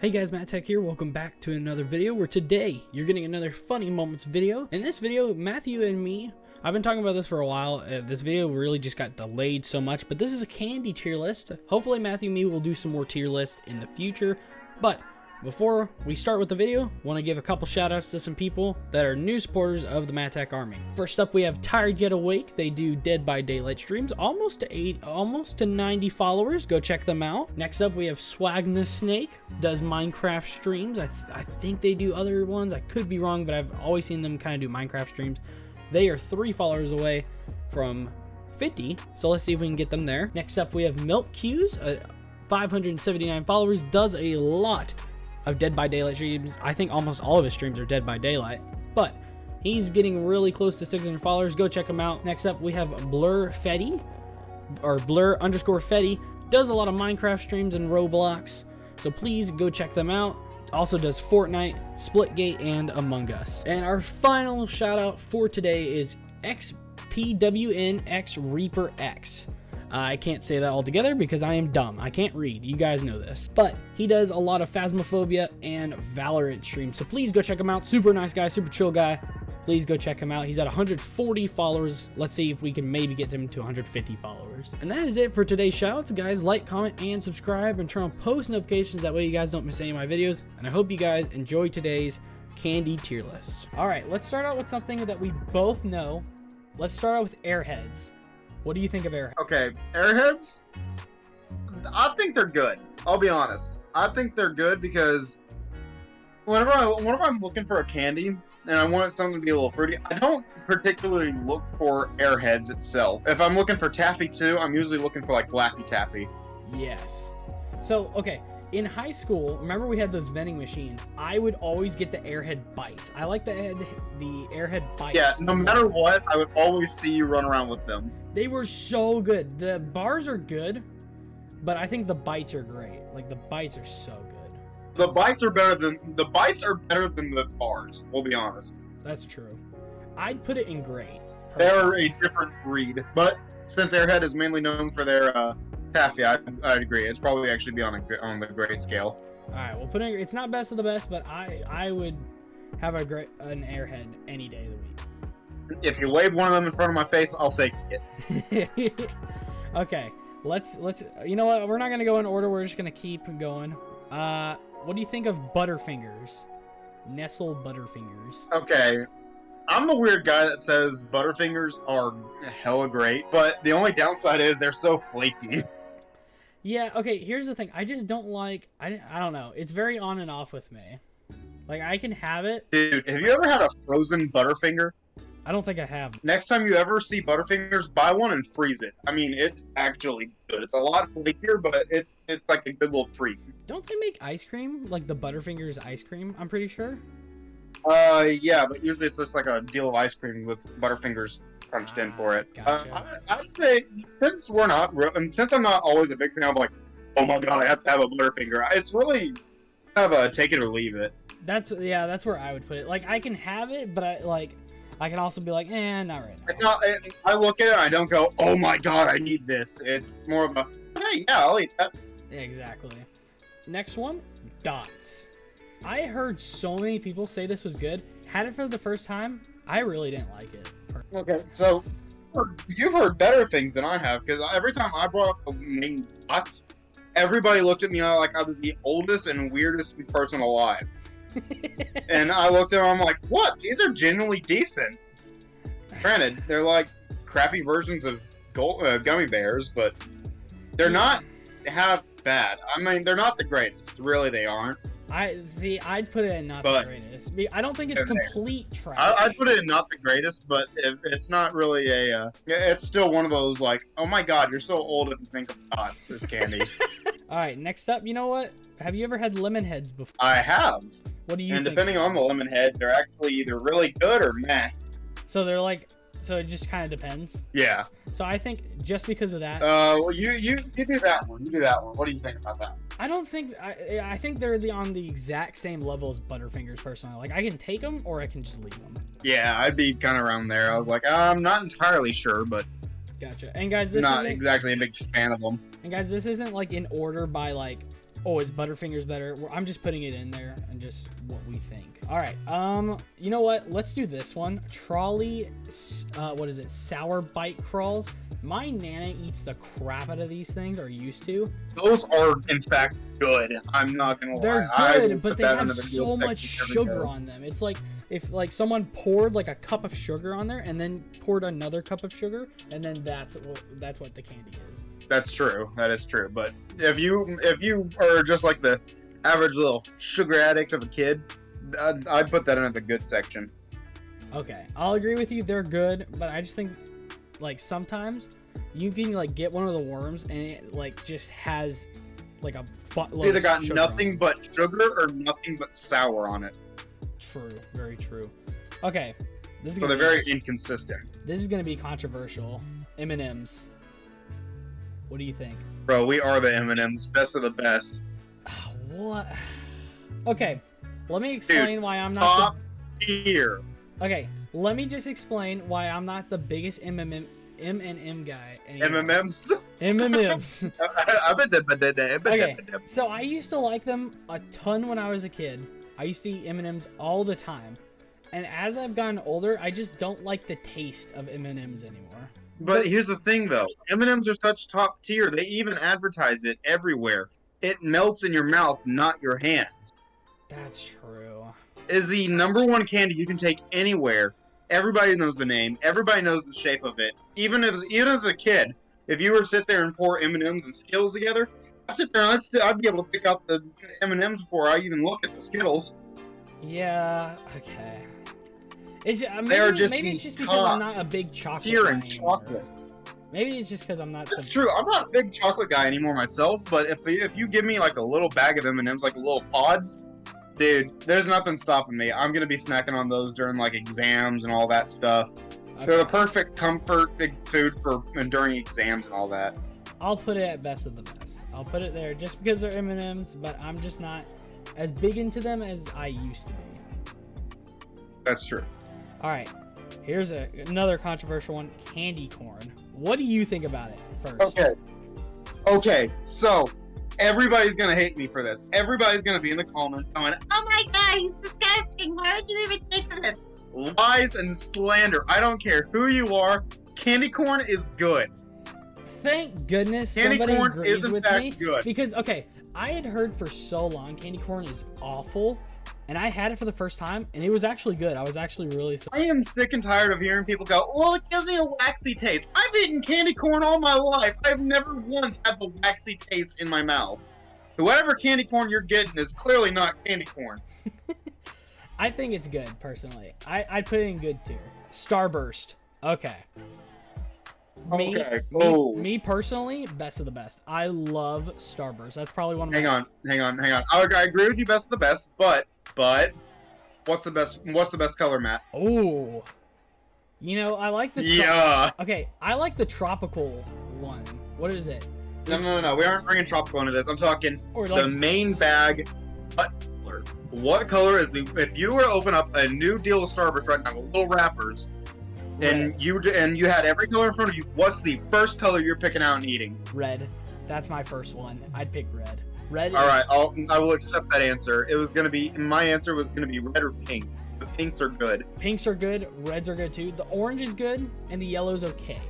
Hey guys, Matt Tech here. Welcome back to another video where today you're getting another funny moments video. In this video, Matthew and me, I've been talking about this for a while. This video really just got delayed so much, but this is a candy tier list. Hopefully Matthew and me will do some more tier lists in the future. But before we start with the video, I want to give a couple shout outs to some people that are new supporters of the Matt Tech Army. First up, we have Tired Yet Awake. They do Dead by Daylight streams, almost to 90 followers. Go check them out. Next up, we have Swag the Snake, does Minecraft streams. I think they do other ones. I could be wrong, but I've always seen them kind of do Minecraft streams. They are 3 followers away from 50, so let's see if we can get them there. Next up, we have Milk Q's, 579 followers, does a lot of Dead by Daylight streams. I think almost all of his streams are Dead by Daylight, but he's getting really close to 600 followers. Go check him out. Next up, we have Blur Fetty, or Blur_Fetty, does a lot of Minecraft streams and Roblox, so please go check them out. Also does Fortnite, Splitgate, and Among Us. And our final shout out for today is XPWNX Reaper X. I can't say that all together because I am dumb. I can't read. You guys know this. But he does a lot of Phasmophobia and Valorant streams. So please go check him out. Super nice guy, super chill guy. Please go check him out. He's at 140 followers. Let's see if we can maybe get him to 150 followers. And that is it for today's shoutouts, guys. Like, comment, and subscribe, and turn on post notifications. That way you guys don't miss any of my videos. And I hope you guys enjoy today's candy tier list. All right, let's start out with something that we both know. Let's start out with Airheads. What do you think of Airheads? Okay, Airheads, I think they're good. I'll be honest. I think they're good because whenever I'm looking for a candy and I want something to be a little fruity, I don't particularly look for Airheads itself. If I'm looking for Taffy too, I'm usually looking for like Laffy Taffy. Yes. So, okay. In high school, remember we had those vending machines? I would always get the Airhead Bites. I like the Airhead Bites. Yeah, no matter what, I would always see you run around with them. They were so good. The bars are good, but I think the bites are great. Like, the bites are so good. The bites are better than the bars, we'll be honest. That's true. I'd put it in great. They're a different breed, but since Airhead is mainly known for their Taffy, I'd agree. It's probably actually be on the grade scale. All right, we'll put it. It's not best of the best, but I would have an Airhead any day of the week. If you wave one of them in front of my face, I'll take it. Okay, let's. You know what? We're not gonna go in order. We're just gonna keep going. What do you think of Butterfingers? Nestle Butterfingers. Okay. I'm the weird guy that says Butterfingers are hella great, but the only downside is they're so flaky. Yeah, okay, here's the thing. I just don't like... I don't know. It's very on and off with me. Like, I can have it. Dude, have you ever had a frozen Butterfinger? I don't think I have. Next time you ever see Butterfingers, buy one and freeze it. I mean, it's actually good. It's a lot flakier, but it's like a good little treat. Don't they make ice cream? Like the Butterfingers ice cream, I'm pretty sure? Yeah, but usually it's just like a deal of ice cream with Butterfingers crunched in for it. Gotcha. I'd say, since I'm not always a big fan of like, oh my god, I have to have a Butterfinger, it's really kind of a take it or leave it. That's where I would put it. Like, I can have it, but I can also be like, not right now. It's not, I look at it and I don't go, oh my god, I need this. It's more of a, hey, yeah, I'll eat that. Exactly. Next one, Dots. I heard so many people say this was good. Had it for the first time, I really didn't like it. Okay, so you've heard better things than I have, because every time I brought up the name Dots, everybody looked at me like I was the oldest and weirdest person alive. And I looked at them, I'm like, what? These are genuinely decent. Granted, they're like crappy versions of gummy bears, but they're not half bad. I mean, they're not the greatest. Really, they aren't. I'd put it in not the greatest. I don't think it's complete trash. I'd put it in not the greatest, but it's not really it's still one of those like, oh my god, you're so old if you think of Dots as candy. All right, next up, you know what? Have you ever had lemon heads before? I have. What do you think? And depending on the lemon head, they're actually either really good or meh. So they're like, so it just kind of depends. Yeah. So I think just because of that. Well, you do that one. You do that one. What do you think about that? I don't think I think they're on the exact same level as Butterfingers personally. Like, I can take them or I can just leave them. Yeah, I'd be kind of around there. I was like, I'm not entirely sure, but gotcha. And guys, this not exactly a big fan of them. And guys, this isn't like in order by like Oh, is Butterfingers better? Well, I'm just putting it in there and just what we think. All right. You know what? Let's do this one. Trolley. What is it? Sour bite crawls. My Nana eats the crap out of these things, or used to. Those are, in fact, good. I'm not gonna lie. They're good, but they have so much sugar on them. It's like if like someone poured like a cup of sugar on there and then poured another cup of sugar, and then that's what the candy is. That's true. That is true. But if you are just like the average little sugar addict of a kid, I'd put that in the good section. Okay, I'll agree with you. They're good, but I just think like sometimes you can like get one of the worms and it like just has like a buttload. It's either got nothing but sugar or nothing but sour on it. True, very true. Okay, this is so they're very inconsistent. This is gonna be controversial. M&Ms. What do you think? Bro, we are the M&Ms, best of the best. What? Okay, let me explain why I'm not top tier. Okay, let me just explain why I'm not the biggest M&M guy anymore. MMMs? M&Ms. Okay, Okay. so I used to like them a ton when I was a kid. I used to eat M&Ms all the time. And as I've gotten older, I just don't like the taste of M&Ms anymore. But here's the thing, though. M&Ms are such top tier. They even advertise it everywhere. It melts in your mouth, not your hands. That's true. Is the #1 candy you can take anywhere. Everybody knows the name. Everybody knows the shape of it. Even as a kid, if you were to sit there and pour M&Ms and Skittles together, I'd sit there and I'd be able to pick out the M&Ms before I even look at the Skittles. Yeah. Okay. It's maybe it's just because I'm not a big chocolate tier guy and chocolate. Maybe it's just because I'm not. That's true. I'm not a big chocolate guy anymore myself, but if you give me like a little bag of M&Ms, like little pods, dude, there's nothing stopping me. I'm gonna be snacking on those during like exams and all that stuff. Okay. They're the perfect comfort food for during exams and all that. I'll put it at best of the best. I'll put it there just because they're M&Ms, but I'm just not as big into them as I used to be. That's true. All right, here's another controversial one: candy corn. What do you think about it first? Okay. So everybody's gonna hate me for this. Everybody's gonna be in the comments going, "Oh my god, he's disgusting! Why would you even think of this?" Lies and slander. I don't care who you are. Candy corn is good. Thank goodness candy somebody corn agrees is in with fact me good. Because I had heard for so long candy corn is awful. And I had it for the first time, and it was actually good. I was actually really surprised. I am sick and tired of hearing people go, well, it gives me a waxy taste. I've eaten candy corn all my life. I've never once had the waxy taste in my mouth. Whatever candy corn you're getting is clearly not candy corn. I think it's good, personally. I'd put it in good tier. Starburst. Okay. Me personally, best of the best. I love Starburst. That's probably one of my... Hang on. I agree with you, best of the best, but what's the best color, Matt? Oh. You know, I like the... Yeah. Okay, I like the tropical one. What is it? No. We aren't bringing tropical into this. I'm talking the main bag. What color is the... If you were to open up a new deal of Starburst right now with little wrappers, and you had every color in front of you, what's the first color you're picking out and eating? Red. That's my first one. I'd pick red. Red. All right, I will accept that answer. My answer was gonna be red or pink. The pinks are good. Pinks are good. Reds are good too. The orange is good, and the yellow's okay.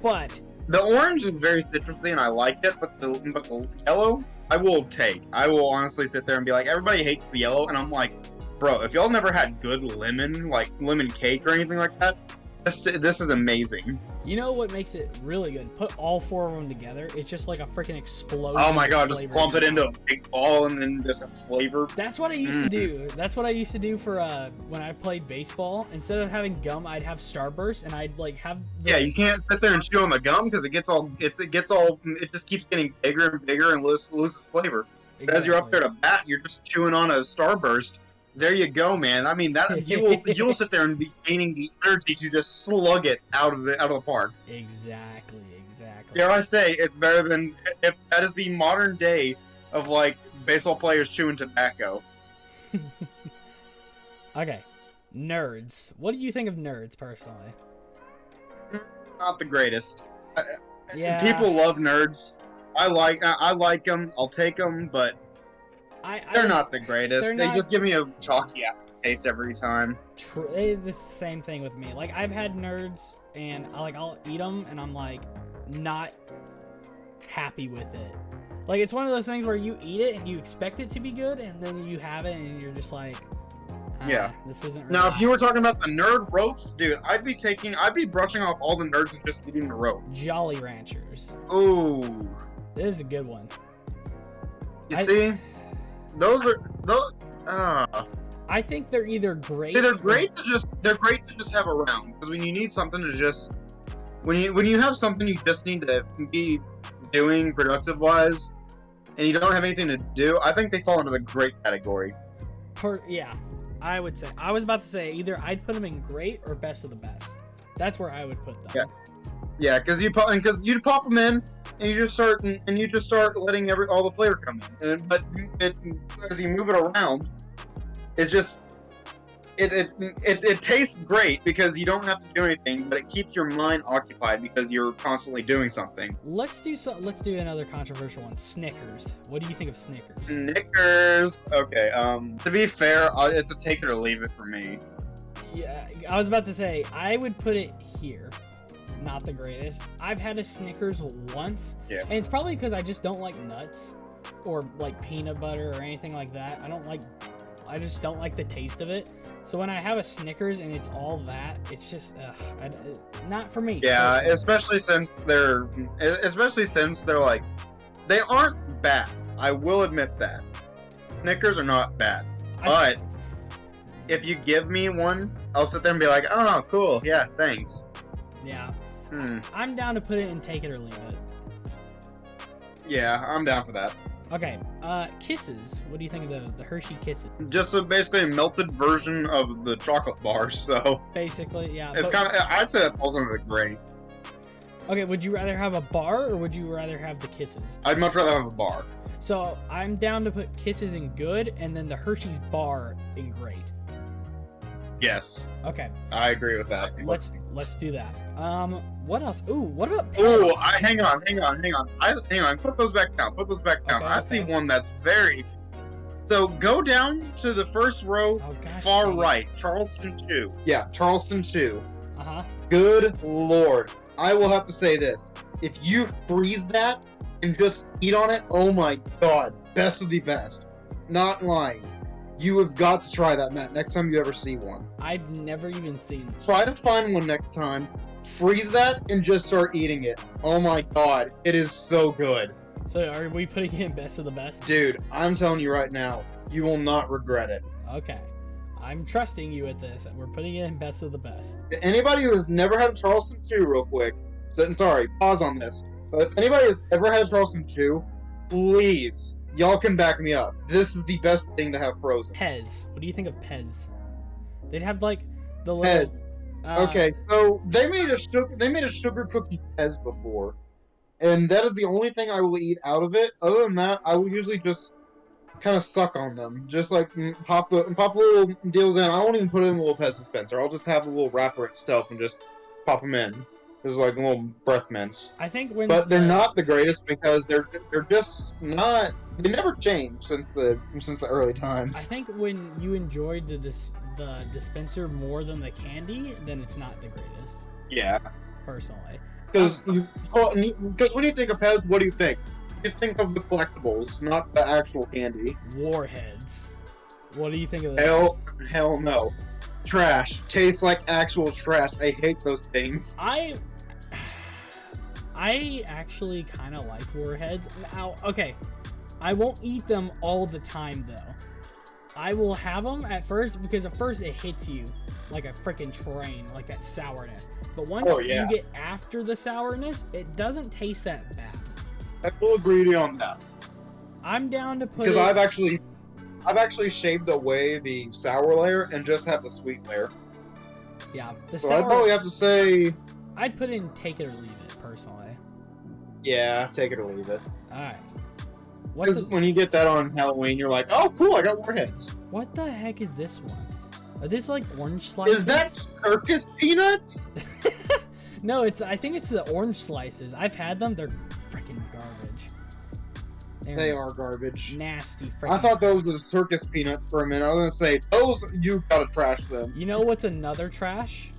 But the orange is very citrusy, and I liked it. But the yellow, I will take. I will honestly sit there and be like, everybody hates the yellow, and I'm like, bro, if y'all never had good lemon, like lemon cake or anything like that, this is amazing. You know what makes it really good? Put all 4 of them together. It's just like a freaking explosion. Oh my god, just plump it into a big ball and then just a flavor. That's what I used to do. That's what I used to do for when I played baseball. Instead of having gum, I'd have Starburst, and I'd like have. Yeah, you can't sit there and chew on the gum because it just keeps getting bigger and bigger and loses flavor. Exactly. As you're up there to bat, you're just chewing on a Starburst. There you go, man. I mean, that you will sit there and be gaining the energy to just slug it out of the park. Exactly. Dare I say, it's better than if that is the modern day of like baseball players chewing tobacco. Okay, nerds. What do you think of nerds, personally? Not the greatest. Yeah. People love nerds. I like them. I'll take them, but They're not the greatest. They're They not- just give me a chalky aftertaste every time. It's the same thing with me. Like, I've had nerds, and I'll eat them, and I'm like not happy with it. Like, it's one of those things where you eat it and you expect it to be good, and then you have it and you're just like, Yeah. this isn't really Now, if you were talking about the nerd ropes, dude, I'd be brushing off all the nerds and just eating the rope. Jolly Ranchers. Ooh. This is a good one. You see? Those. I think they're either great. See, they're great to just have around, because when you need something to just when you have something you just need to be doing productive wise, and you don't have anything to do, I think they fall into the great category. Yeah, I would say. I was about to say either I'd put them in great or best of the best. That's where I would put them. Yeah, because you pop them in, and you just start letting all the flavor come in. But as you move it around, it tastes great because you don't have to do anything, but it keeps your mind occupied because you're constantly doing something. Let's do another controversial one. Snickers. What do you think of Snickers? Snickers. Okay. To be fair, it's a take it or leave it for me. Yeah, I was about to say I would put it here. Not the greatest. I've had a Snickers once, and it's probably because I just don't like nuts or like peanut butter or anything like that. I just don't like the taste of it. So when I have a Snickers and it's all that, it's just not for me. Yeah, especially since they're like, they aren't bad. I will admit that Snickers are not bad, but if you give me one, I'll sit there and be like, oh, cool, yeah, thanks. Yeah. I'm down to put it in take it or leave it. Yeah, I'm down for that. Okay, Kisses. What do you think of those? The Hershey Kisses. Just basically a melted version of the chocolate bars, so... Basically, yeah. It's kind of... I'd say that falls under the gray. Okay, would you rather have a bar or would you rather have the Kisses? I'd much rather have a bar. So, I'm down to put Kisses in good and then the Hershey's bar in great. Yes. Okay. I agree with that. Let's do that. What else? Ooh, what about Pez? Ooh, hang on. Put those back down. I see one that's very... So, go down to the first row, far right. Charleston Chew. Yeah, Charleston Chew. Uh-huh. Good lord. I will have to say this. If you freeze that and just eat on it, oh my god. Best of the best. Not lying. You have got to try that, Matt, next time you ever see one. I've never even seen it. Try to find one next time. Freeze that and just start eating it. Oh my god. It is so good. So are we putting it in best of the best? Dude, I'm telling you right now, you will not regret it. Okay. I'm trusting you at this. We're putting it in best of the best. Anybody who has never had a Charleston Chew, real quick. Sorry, pause on this. But if anybody has ever had a Charleston Chew, please, y'all can back me up. This is the best thing to have frozen. Pez. What do you think of Pez? They'd have like the little... Pez. Okay, so they made a sugar cookie Pez before, and that is the only thing I will eat out of it. Other than that, I will usually just kind of suck on them, just like pop the little deals in. I won't even put it in the little Pez dispenser. I'll just have a little wrapper itself and just pop them in. There's like little breath mints. I think but they're not the greatest because they're just not. They never changed since the early times. I think when you enjoyed the dispenser more than the candy, then it's not the greatest. Yeah. Personally. Because when you think of Pez, what do you think? You think of the collectibles, not the actual candy. Warheads. What do you think of those? Hell no. Trash. Tastes like actual trash. I hate those things. I actually kind of like Warheads. Now, okay, I won't eat them all the time though. I will have them at first because at first it hits you like a freaking train, like that sourness. But once you get after the sourness, it doesn't taste that bad. I will agree with you on that. I'm down to put because I've actually shaved away the sour layer and just have the sweet layer. Yeah, so I'd probably have to say I'd put in take it or leave it personally. Yeah, take it or leave it. All right. Because when you get that on Halloween, you're like, oh, cool, I got Warheads. What the heck is this one? Are these like orange slices? Is that circus peanuts? No, I think it's the orange slices. I've had them. They're freaking garbage. They are garbage. Nasty I freaking. thought those were circus peanuts for a minute. I was gonna say, those, you gotta trash them. You know what's another trash?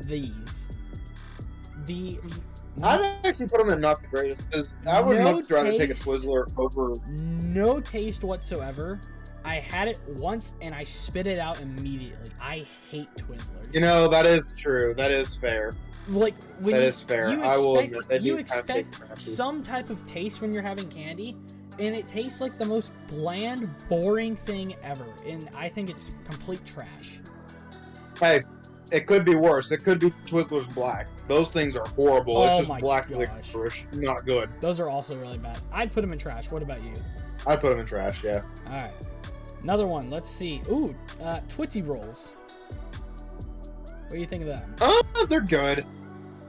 These. I'd actually put them in not the greatest, because I would No much rather take a taste. Twizzler over... No taste whatsoever. I had it once and I spit it out immediately. I hate Twizzlers. You know, that is true. That is fair. Like when That is fair. I will admit, they do kind of taste nasty. some type of taste when you're having candy, and it tastes like the most bland, boring thing ever. And I think it's complete trash. Hey, it could be worse. It could be Twizzlers Black. Those things are horrible. Oh It's just my black gosh. licorice. Not good. Those are also really bad. I'd put them in trash. What about you? I'd put them in trash, yeah. All right. Another one. Let's see. Ooh, Tootsie Rolls. What do you think of them? They're good.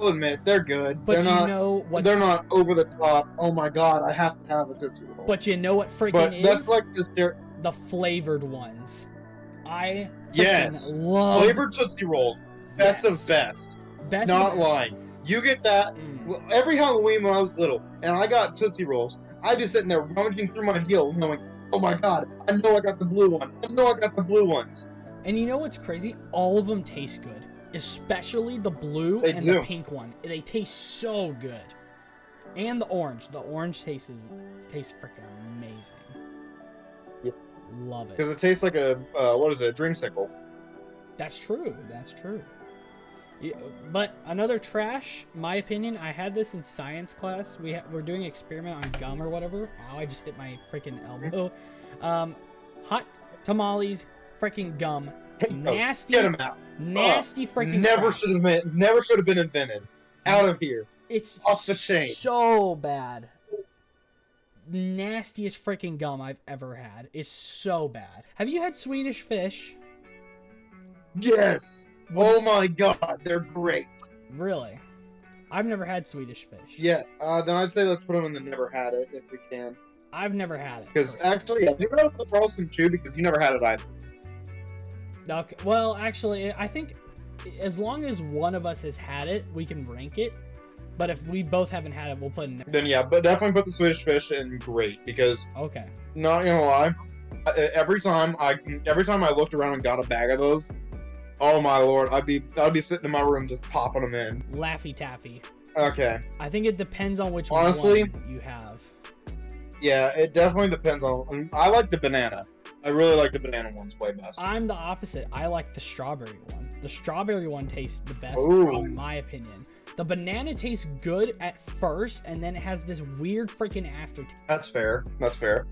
I'll admit, they're good. But they're you not, know what? they're not over the top. Oh my god, I have to have a Tootsie Roll. But you know what freaking But is? that's like The flavored ones. I freaking Yes. love Flavored Tootsie Rolls. Best Yes. of best. Best Not of best. lying. You get that Mm. every Halloween when I was little, and I got Tootsie Rolls. I'd be sitting there rummaging through my heel, knowing, oh my god, I know I got the blue one. I know I got the blue ones. And you know what's crazy? All of them taste good. Especially the blue They and do. the pink one. They taste so good. And the orange. The orange tastes freaking amazing. Yep. Love it. Because it tastes like a, what is it, a dreamsicle. That's true. That's true. Yeah, but another trash, my opinion, I had this in science class. We're doing an experiment on gum or whatever. Ow, I just hit my freaking elbow. Hot tamales, freaking gum. Nasty. Get them out. Nasty freaking Never crap. should have been invented. Out of here. It's off the chain. So bad. Nastiest freaking gum I've ever had. It's so bad. Have you had Swedish fish? Yes. Oh my god, they're great. Really? I've never had Swedish fish. Yes. Then I'd say let's put them in the never had it if we can. I've never had it. Because actually, I think that was the Charleston too, because you never had it either. Okay. Well, actually, I think as long as one of us has had it, we can rank it. But if we both haven't had it, we'll put it in. Then yeah, but definitely put the Swedish fish in great, because Okay. not gonna lie, every time I looked around and got a bag of those, oh my lord, I'd be sitting in my room just popping them in. Laffy Taffy. Okay. I think it depends on which Honestly, one you have. Yeah, it definitely depends on. I like the banana. I really like the banana ones way best. I'm the opposite. I like the strawberry one. The strawberry one tastes the best, Ooh. in my opinion. The banana tastes good at first, and then it has this weird freaking aftertaste. That's fair. That's fair.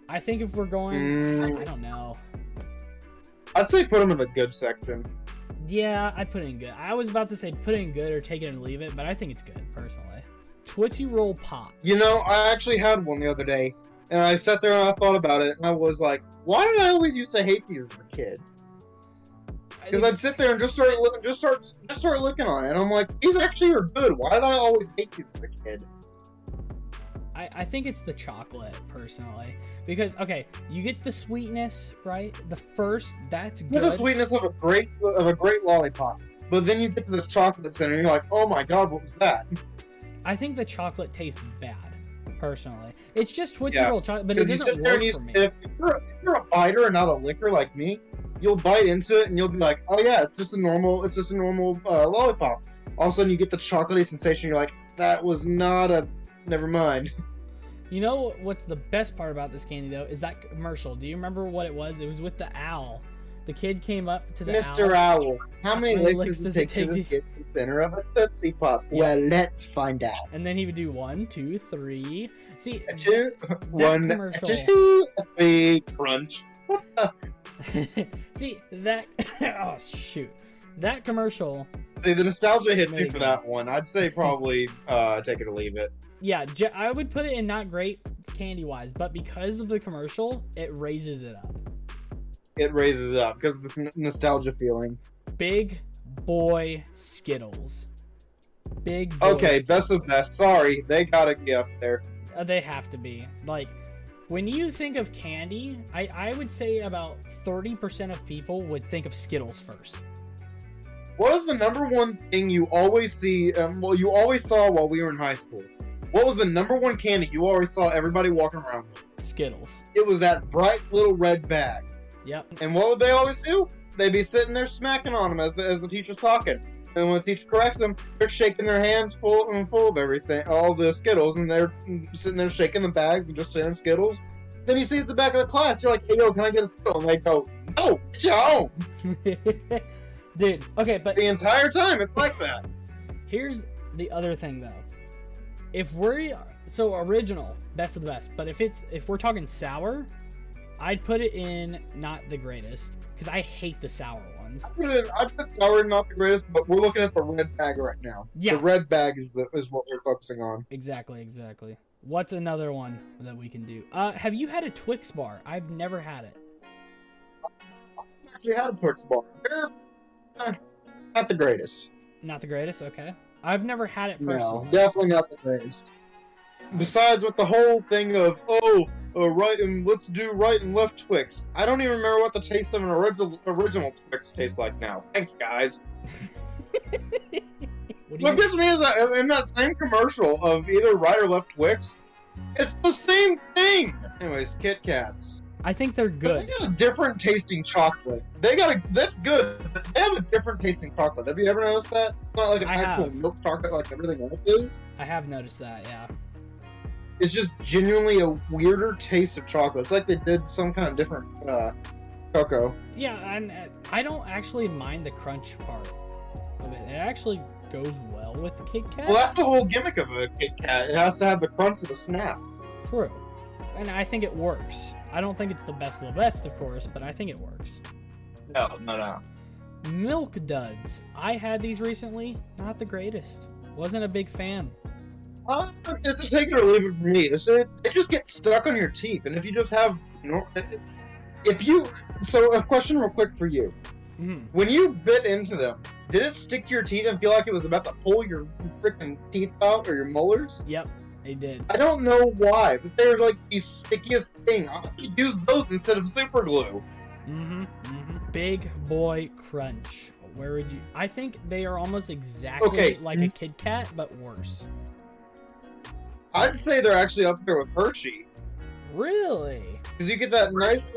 I think if we're going, I don't know. I'd say put them in the good section. Yeah, I'd put it in good. I was about to say put it in good or take it and leave it, but I think it's good, personally. Tootsie Roll Pop. You know, I actually had one the other day, and I sat there and I thought about it, and I was like, why did I always used to hate these as a kid? Because I'd sit there and just start looking on it, and I'm like, these actually are good. Why did I always hate these as a kid? I think it's the chocolate, personally. Because, okay, you get the sweetness, right? The first, that's good. You get the sweetness of a great lollipop, but then you get to the chocolate center, and you're like, oh my god, what was that? I think the chocolate tastes bad, personally. It's just Tootsie Yeah, Roll chocolate, but it Because you doesn't sit there work and for me. if you're a biter and not a licker like me, you'll bite into it and you'll be like, oh yeah, it's just a normal lollipop. All of a sudden you get the chocolatey sensation. You're like, that was not a. Never mind. You know what's the best part about this candy, though, is that commercial. Do you remember what it was? It was with the owl. The kid came up to the Mr. owl. Owl, how many licks does it take to get to the center of a Tootsie Pop? Yeah. Well, let's find out. And then he would do 1, 2, 3. See, A two, one, commercial. a two, a three, crunch. see that. Oh shoot, that commercial. See, the nostalgia hits me There you for go. that one. I'd say probably take it or leave it. Yeah, I would put it in not great candy wise, but because of the commercial, it raises it up. It raises it up because of the nostalgia feeling. Big boy Skittles. Big boy Okay, Skittles. best of best. Sorry, they gotta be up there. They have to be. Like, when you think of candy, I would say about 30% of people would think of Skittles first. What is the number one thing you always see? You always saw while we were in high school. What was the number one candy you always saw everybody walking around with? Skittles. It was that bright little red bag. Yep. And what would they always do? They'd be sitting there smacking on them as the teacher's talking. And when the teacher corrects them, they're shaking their hands full of everything, all the Skittles, and they're sitting there shaking the bags and just sharing Skittles. Then you see at the back of the class, you're like, "Hey, yo, can I get a Skittle?" And they go, "No, get your own." Dude, okay, but The entire time, it's like that. here's the other thing, though. If we're so original, best of the best, but if we're talking sour, I'd put it in not the greatest because I hate the sour ones. I put sour not the greatest, but we're looking at the red bag right now. Yeah. The red bag is what we're focusing on. Exactly. What's another one that we can do? Have you had a Twix bar? I've never had it. I actually had a Twix bar. They're not the greatest. Not the greatest. Okay. I've never had it personally. No, definitely not the greatest. Besides, with the whole thing of right and let's do right and left Twix. I don't even remember what the taste of an original Twix tastes like now. Thanks, guys. What gets me is that in that same commercial of either right or left Twix, it's the same thing. Anyways, Kit Kats. I think they're good. They got a different tasting chocolate. That's good, but they have a different tasting chocolate. Have you ever noticed that? It's not like an actual milk chocolate like everything else is. I have noticed that, yeah. It's just genuinely a weirder taste of chocolate. It's like they did some kind of different cocoa. Yeah, and I don't actually mind the crunch part of it. It actually goes well with the Kit Kat. Well, that's the whole gimmick of a Kit Kat. It has to have the crunch of the snap. True. And I think it works. I don't think it's the best of the best, of course, but I think it works. No. Milk Duds. I had these recently. Not the greatest. Wasn't a big fan. It's a take it or leave it for me. They just get stuck on your teeth, and if you just have, so a question real quick for you. Mm-hmm. When you bit into them, did it stick to your teeth and feel like it was about to pull your freaking teeth out or your molars? Yep, it did. I don't know why, but they're like the stickiest thing. I would use those instead of super glue. Big Boy Crunch. Where would you? I think they are almost exactly like a Kit Kat, but worse. I'd say they're actually up there with Hershey. Really? Because you get that nice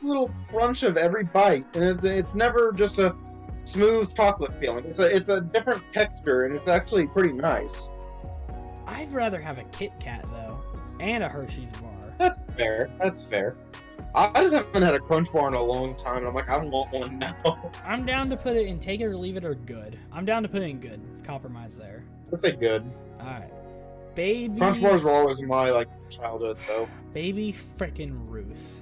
little crunch of every bite, and it's never just a smooth chocolate feeling. It's a different texture, and it's actually pretty nice. I'd rather have a Kit Kat though, and a Hershey's bar. That's fair. I just haven't had a Crunch bar in a long time, and I'm like, I want one now. I'm down to put it in take it or leave it or good. I'm down to put it in good. Compromise there. Let's say good. All right. Baby. Crunch bars were always in my childhood though. Baby frickin' Ruth.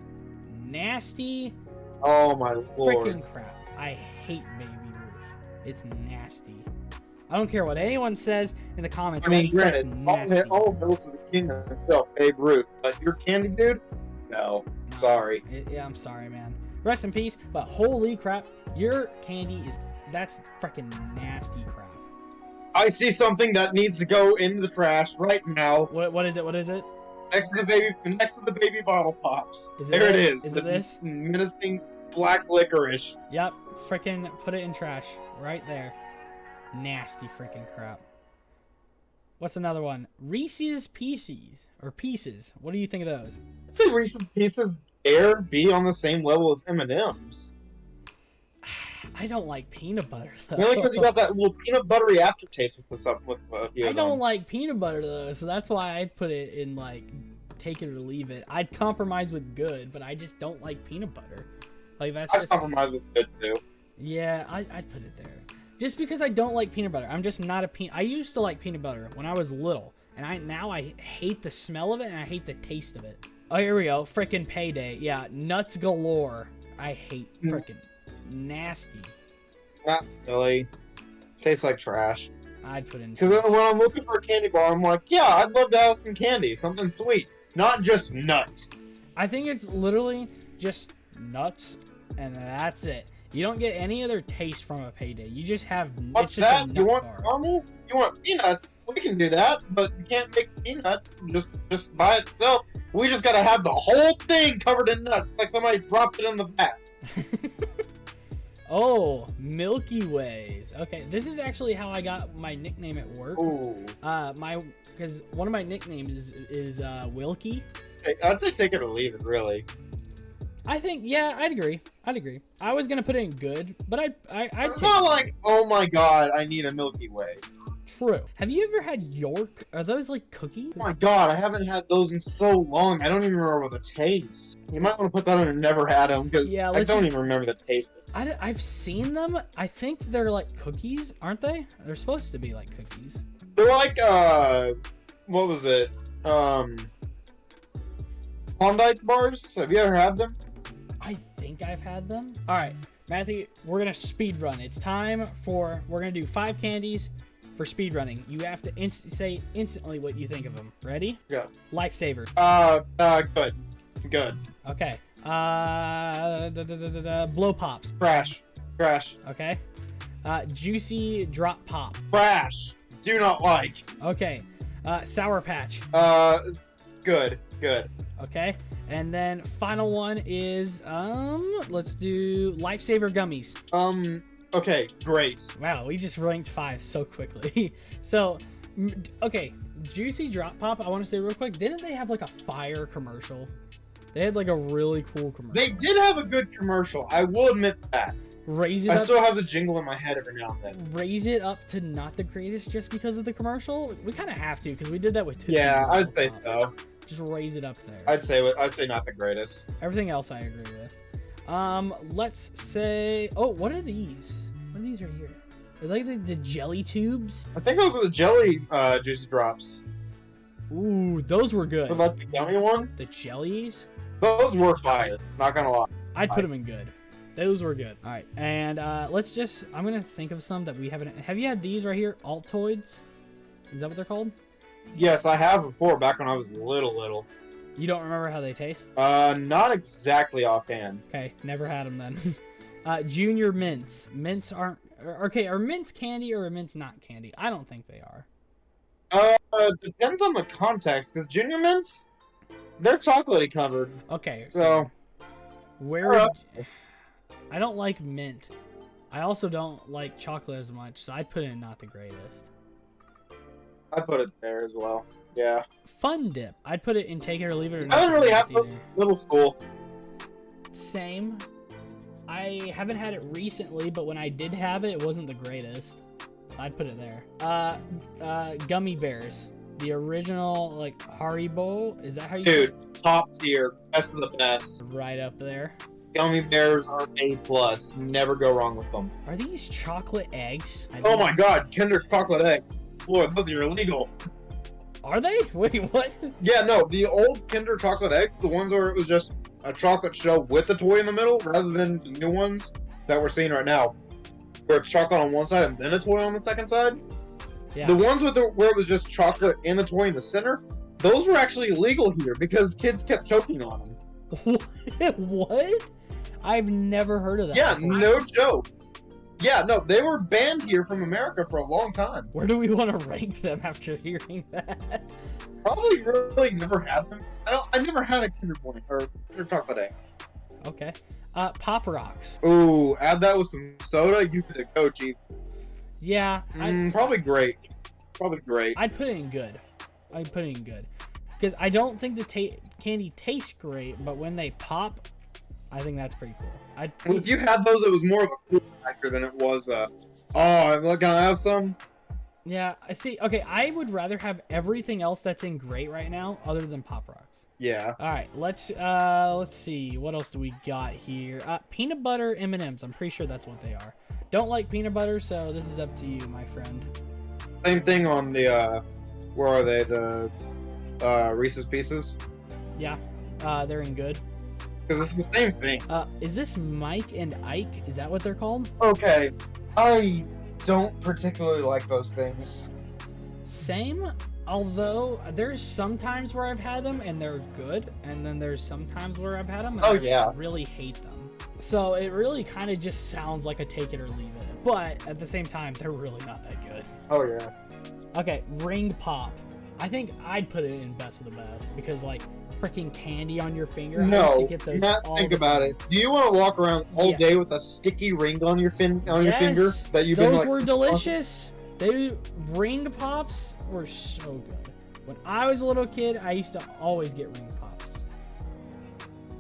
Nasty. Oh my lord. Frickin' crap. I hate Baby Ruth. It's nasty. I don't care what anyone says in the comments. I mean, granted, all hail to the king himself, Babe Ruth. But your candy dude? No. Sorry. Yeah, I'm sorry, man. Rest in peace. But holy crap, your candy that's frickin' nasty crap. I see something that needs to go into the trash right now. What is it? What is it? Next to the baby bottle pops. Is it there it is. Is it this? Menacing black licorice. Yep. Frickin' put it in trash. Right there. Nasty frickin' crap. What's another one? Reese's Pieces. Or Pieces. What do you think of those? I'd say Reese's Pieces dare be on the same level as M&M's. I don't like peanut butter though. Mainly because you got that little peanut buttery aftertaste with this I don't like peanut butter though, so that's why I'd put it in take it or leave it. I'd compromise with good, but I just don't like peanut butter. I'd compromise with good too. Yeah, I'd put it there. Just because I don't like peanut butter. I'm just not a I used to like peanut butter when I was little, and now I hate the smell of it and I hate the taste of it. Oh, here we go. Frickin' Payday. Yeah, nuts galore. I hate frickin' nasty. Not really. Tastes like trash. I'd put in. Because when I'm looking for a candy bar, I'm like, yeah, I'd love to have some candy, something sweet, not just nut. I think it's literally just nuts, and that's it. You don't get any other taste from a Payday. You just have. What's that? You want caramel? You want peanuts? We can do that, but you can't make peanuts just by itself. We just gotta have the whole thing covered in nuts. It's like somebody dropped it in the vat. Oh, Milky Ways. Okay, this is actually how I got my nickname at work. Ooh. Because one of my nicknames is Wilkie. Okay, I'd say take it or leave it, really. I think, yeah, I'd agree. I was gonna put it in good, but I'd It's not like, oh my god, I need a Milky Way. True. Have you ever had York? Are those like cookies? Oh my god, I haven't had those in so long. I don't even remember the taste. You might want to put that on and never had them, because Yeah, I don't even remember the taste. I've seen them. I think they're like cookies, aren't they? They're supposed to be like cookies. They're like, what was it? Klondike bars? Have you ever had them? I think I've had them. All right, Matthew, we're gonna speed run. It's time for, we're gonna do 5 candies for speed running. You have to say instantly what you think of them. Ready? Yeah. Lifesaver. Good. Okay. Blow pops. Crash. Okay. Juicy drop pop. Crash. Do not like. Okay. Sour patch. Good. Okay. And then final one is let's do Lifesaver gummies. Okay, great. Wow, we just ranked 5 so quickly. So, okay, Juicy Drop Pop, I want to say real quick, didn't they have like a fire commercial? They had like a really cool commercial. They did have a good commercial, I will admit that. Raise it I up, still have the jingle in my head every now and then. raise it up to not the greatest just because of the commercial? We kind of have to, because we did that with Tootsie Yeah, Roll. I'd say so. Just raise it up there. I'd say not the greatest. Everything else I agree with. Let's say, oh, what are these? What are these right here? They're like the jelly tubes. I think those are the jelly juicy drops. Ooh, those were good. But like the gummy ones, The jellies? those were fire. Not gonna lie. I'd put them in good. Those were good. All right, and let's just, I'm gonna think of some that we haven't. Have you had these right here? Altoids? Is that what they're called? Yes, I have before, back when I was little. You don't remember how they taste? Not exactly offhand. Okay, never had them then. Junior mints. Mints aren't. Okay, are mints candy or are mints not candy? I don't think they are. Depends on the context, because Junior Mints, they're chocolatey covered. Okay, So, where would, I don't like mint. I also don't like chocolate as much, so I'd put it in not the greatest. I put it there as well. Yeah. Fun dip. I'd put it in take it or leave it or not. I didn't the really have greatest those either. in middle school. Same. I haven't had it recently, but when I did have it, it wasn't the greatest. So I'd put it there. Gummy bears. The original, like, Haribo. Is that how you... Dude, top tier. Best of the best. Right up there. Gummy bears are A+. Never go wrong with them. Are these chocolate eggs? Oh my god, Kinder chocolate eggs. Lord, those are illegal. Are they? Wait, what? Yeah, no, the old Kinder chocolate eggs, the ones where it was just a chocolate shell with a toy in the middle, rather than the new ones that we're seeing right now, where it's chocolate on one side and then a toy on the second side. Yeah. The ones with where it was just chocolate and the toy in the center, those were actually illegal here because kids kept choking on them. What? I've never heard of that. Yeah, before. no joke. Yeah, no, they were banned here from America for a long time. Where do we want to rank them after hearing that? Probably really never had them. I never had a Kinder Bueno or Kinder chocolate egg. Okay. Pop Rocks. Ooh, add that with some soda, you could go, Chief. Yeah, Probably great. Probably great. I'd put it in good. Because I don't think the candy tastes great, but when they pop, I think that's pretty cool. If you had those, it was more of a cool factor than it was oh, can I have some? Yeah, I see. Okay, I would rather have everything else that's in great right now other than Pop Rocks. Yeah. All right, let's see. What else do we got here? Peanut butter M&Ms. I'm pretty sure that's what they are. Don't like peanut butter, so this is up to you, my friend. Same thing on the where are they? The Reese's Pieces? Yeah, they're in good. Because it's the same thing. Is this Mike and Ike? Is that what they're called? Okay. I don't particularly like those things. Same, although there's some times where I've had them and they're good, and then there's some times where I've had them and I really hate them. So it really kind of just sounds like a take it or leave it. But at the same time, they're really not that good. Oh, yeah. Okay, ring pop. I think I'd put it in best of the best because like freaking candy on your finger. I used No, to get those Matt, all think the about time. it. Do you want to walk around all Yeah. day with a sticky ring on your your Yes, finger that you've those been like? were delicious. They ring pops were so good. When I was a little kid, I used to always get ring pops.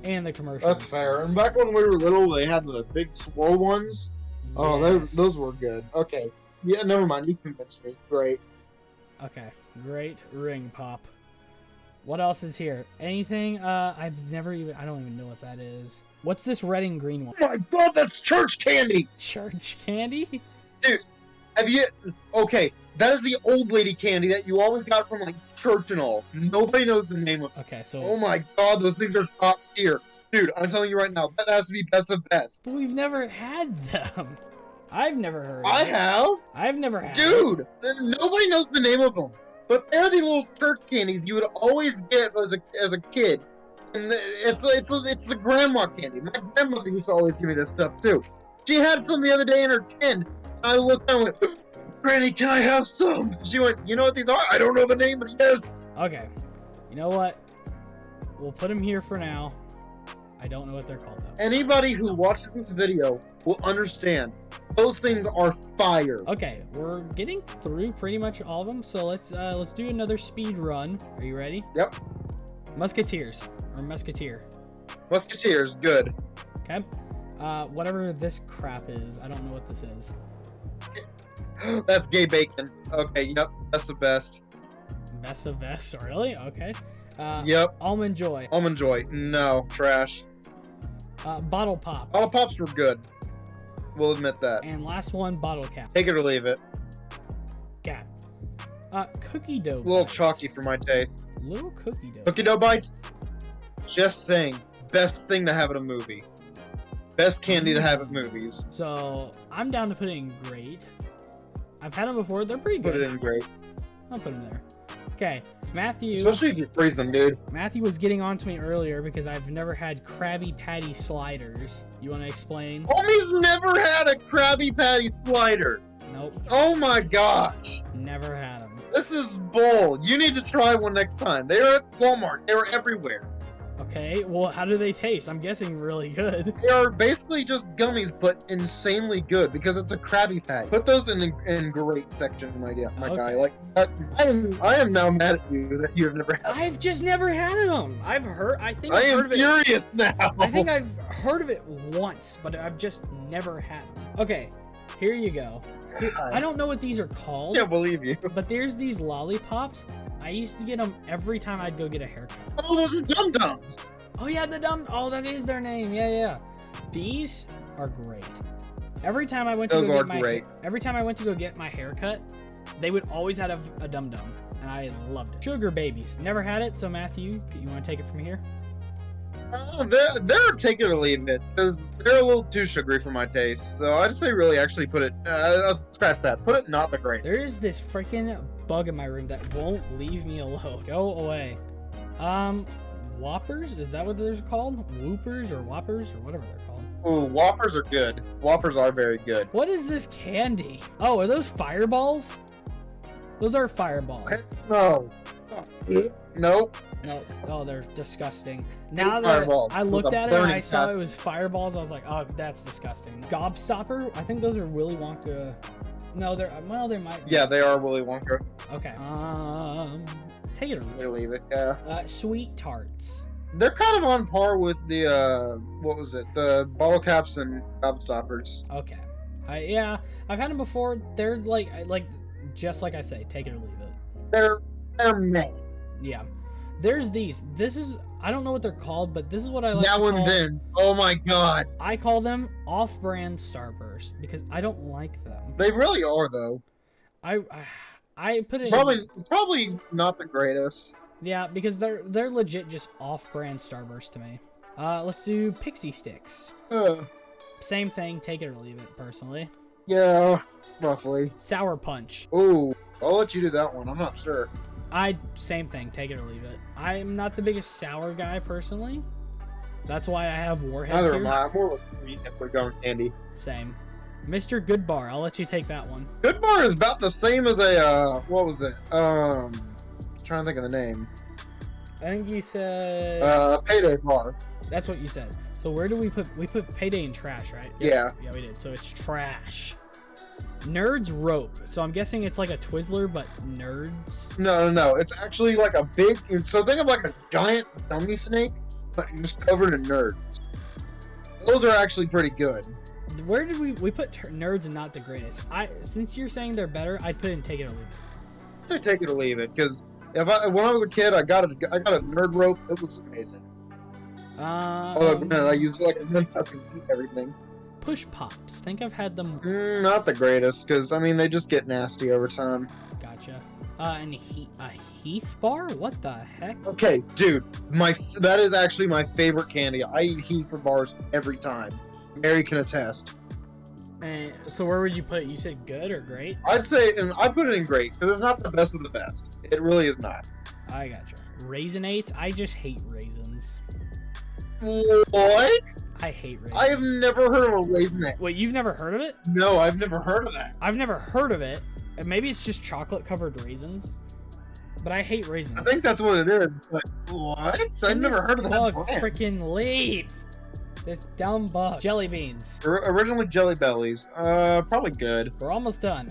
And the commercials. That's fair. And back when we were little, they had the big swirl ones. Oh, Yes. those were good. Okay. Yeah, never mind. You convinced me. Great. Okay, great ring pop. What else is here? Anything? I don't even know what that is. What's this red and green one? Oh my god, that's church candy! Church candy? Have you... Okay, that is the old lady candy that you always got from, like, church and all. Nobody knows the name of it. Okay, so... Oh my god, those things are top tier. Dude, I'm telling you right now, that has to be best of best. But we've never had them. I've never heard of I it. have? I've never had Dude, nobody knows the name of them. But they're the little church candies you would always get as a kid. And it's the grandma candy. My grandmother used to always give me this stuff too. She had some the other day in her tin. And I looked down and went, Granny, can I have some? She went, you know what these are? I don't know the name, but yes. Okay. You know what? We'll put them here for now. I don't know what they're called though. Anybody who watches this video will understand. Those things are fire. Okay, we're getting through pretty much all of them, so let's do another speed run. Are you ready? Yep. Musketeers or Musketeer. Musketeers, good. Okay. Whatever this crap is, I don't know what this is. That's gay bacon. Okay, yep, that's the best. Best of best, really? Okay. Yep. Almond Joy. Almond Joy, no, trash. Bottle Pop. Bottle Pops were good. We'll admit that. And last one, Bottle Cap. Take it or leave it. Cap. Cookie Dough. A little Bites. chalky for my taste. Little cookie dough. Cookie dough bites? Just saying. Best thing to have at a movie. Best candy to have at movies. So I'm down to put it in great. I've had them before. They're pretty good. Put it in great. I'll put them there. Okay, Matthew. Especially if you freeze them, dude. Matthew was getting on to me earlier because I've never had Krabby Patty sliders. You want to explain? Homie's never had a Krabby Patty slider. Nope. Oh my gosh. Never had them. This is bold. You need to try one next time. They are at Walmart. They are everywhere. Okay, well, how do they taste? I'm guessing really good. They are basically just gummies, but insanely good because it's a Krabby Patty. Put those in great section, my guy. Like, I am now mad at you that you have never had them. I've just never had them. I think I I've am heard of it. furious now. I think I've heard of it once, but I've just never had them. Okay, here you go. I don't know what these are called. I can't believe you. But there's these lollipops. I used to get them every time I'd go get a haircut. Oh, those are Dum Dums. Oh yeah, oh, that is their name. Yeah. These are great. Every time I went to every time I went to go get my haircut, they would always have a Dum Dum, and I loved it. Sugar Babies. Never had it, so Matthew, you want to take it from here? They're take it or leave it because they're a little too sugary for my taste. So I'd say really actually put it. I'll scratch that. Put it not the great. There is this freaking bug in my room that won't leave me alone. Go away. Whoppers? Is that what they're called? Whoopers or Whoppers or whatever they're called. Ooh, Whoppers are good. Whoppers are very good. What is this candy? Oh, are those fireballs? Those are fireballs. No. Nope. No. Oh, they're disgusting. Now that I looked at it and I saw it was fireballs, I was like, oh, that's disgusting. Gobstopper? I think those are Willy Wonka. No, they might be. Yeah, they are Willy Wonka. Okay. Take it or Leave it. Yeah. Sweet tarts. They're kind of on par with the what was it? The bottle caps and gobstoppers. Okay. Yeah, I've had them before. They're like just like I say, take it or leave it. They're meh. Yeah. There's these. I don't know what they're called, but this is what I like. Now and then. Oh my god. I call them off-brand Starburst because I don't like them. They really are though. I put it probably not the greatest. Yeah, because they're legit just off-brand Starburst to me. Let's do Pixie Sticks. Same thing, take it or leave it, personally. Yeah, roughly. Sour Punch. Ooh, I'll let you do that one. I'm not sure. Same thing, take it or leave it. I'm not the biggest sour guy, personally. That's why I have Warheads Neither here. am I. I'm more of a sweet if we're going candy. Same. Mr. Goodbar, I'll let you take that one. Goodbar is about the same as a, what was it? trying to think of the name. I think you said Payday bar. that's what you said. So where do we put Payday in trash, right? Yeah. Yeah, we did. So it's trash. Nerds rope. So I'm guessing it's like a Twizzler, but nerds. No. It's actually like a big. So think of like a giant dummy snake, but just covered in nerds. Those are actually pretty good. Where did we put nerds and not the greatest? Since you're saying they're better, I'd put in take it or leave it. I'd say take it or leave it, because when I was a kid, I got a nerd rope. It was amazing. Man, I used like a nunchuck and beat everything. Push pops. Think I've had them. Not the greatest, because I mean they just get nasty over time. Gotcha. And a Heath bar? What the heck? Okay, dude, that is actually my favorite candy. I eat Heath bars every time. Mary can attest. And so where would you put it? You said good or great? I'd say, and I put it in great, because it's not the best of the best. It really is not. I gotcha. Raisinates? I just hate raisins. What? I hate raisins. I have never heard of a raisinette. Wait, you've never heard of it? No, I've never heard of that. I've never heard of it. And maybe it's just chocolate covered raisins. But I hate raisins. I think that's what it is, but what? I've never heard of that bug brand. freaking leave. This dumb bug. Jelly beans. Originally Jelly Bellies. Probably good. We're almost done.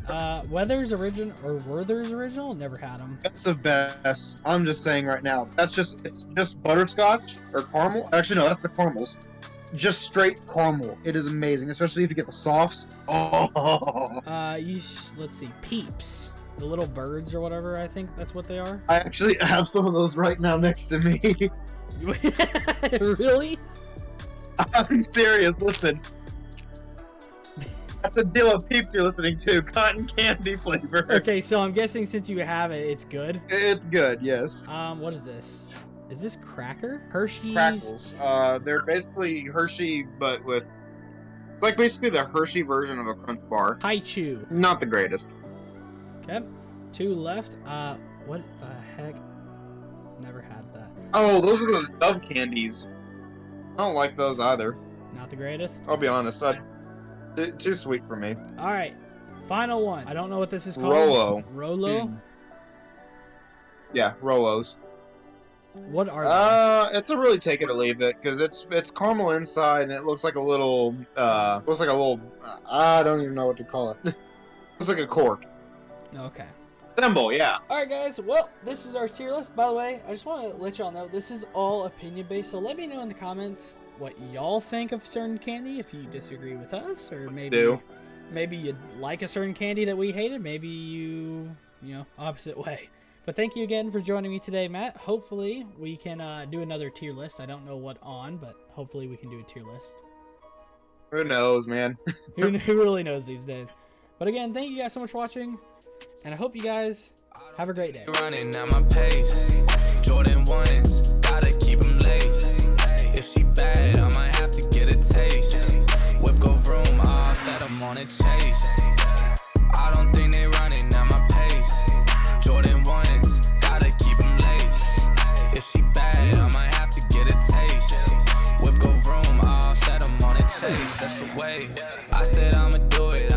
Werther's original? Never had them. That's the best. I'm just saying right now. It's just butterscotch or caramel. Actually, no, that's the caramels. Just straight caramel. It is amazing, especially if you get the softs. Oh. Let's see. Peeps. The little birds or whatever, I think that's what they are. I actually have some of those right now next to me. Really? I'm serious. Listen. That's the deal of Peeps you're listening to. Cotton candy flavor. Okay, so I'm guessing since you have it, it's good. It's good, yes. What is this? Is this cracker? Hershey's? Crackles. They're basically Hershey, but with like basically the Hershey version of a Crunch bar. Hi Chew. Not the greatest. Okay. 2 left. What the heck? Never had that. Oh, those are those Dove candies. I don't like those either. Not the greatest. I'll be honest. Too sweet for me. All right. Final one. I don't know what this is called. Rolo. Rolo? Yeah, Rolos. What are they? It's a really take it or leave it, because it's caramel inside and it looks like a little I don't even know what to call it. looks like a cork. Okay. Thimble, yeah. Alright guys, well, this is our tier list. By the way, I just want to let y'all know, this is all opinion based, so let me know in the comments what y'all think of certain candy, if you disagree with us, or maybe you'd like a certain candy that we hated, maybe you know, opposite way. But thank you again for joining me today, Matt. Hopefully we can do another tier list. I don't know what on, but hopefully we can do a tier list. Who knows, man? Who really knows these days? But again, thank you guys so much for watching, and I hope you guys have a great day. Running at my pace. Jordan 1s, gotta keep them laced. If she bad, I might have to get a taste. Whip go vroom, all set, I'm on a chase. I don't think they running at my pace. Jordan 1s, gotta keep them laced. If she bad, I might have to get a taste. Whip go vroom, all set, I'm on a chase. That's the way. I said I'ma do it.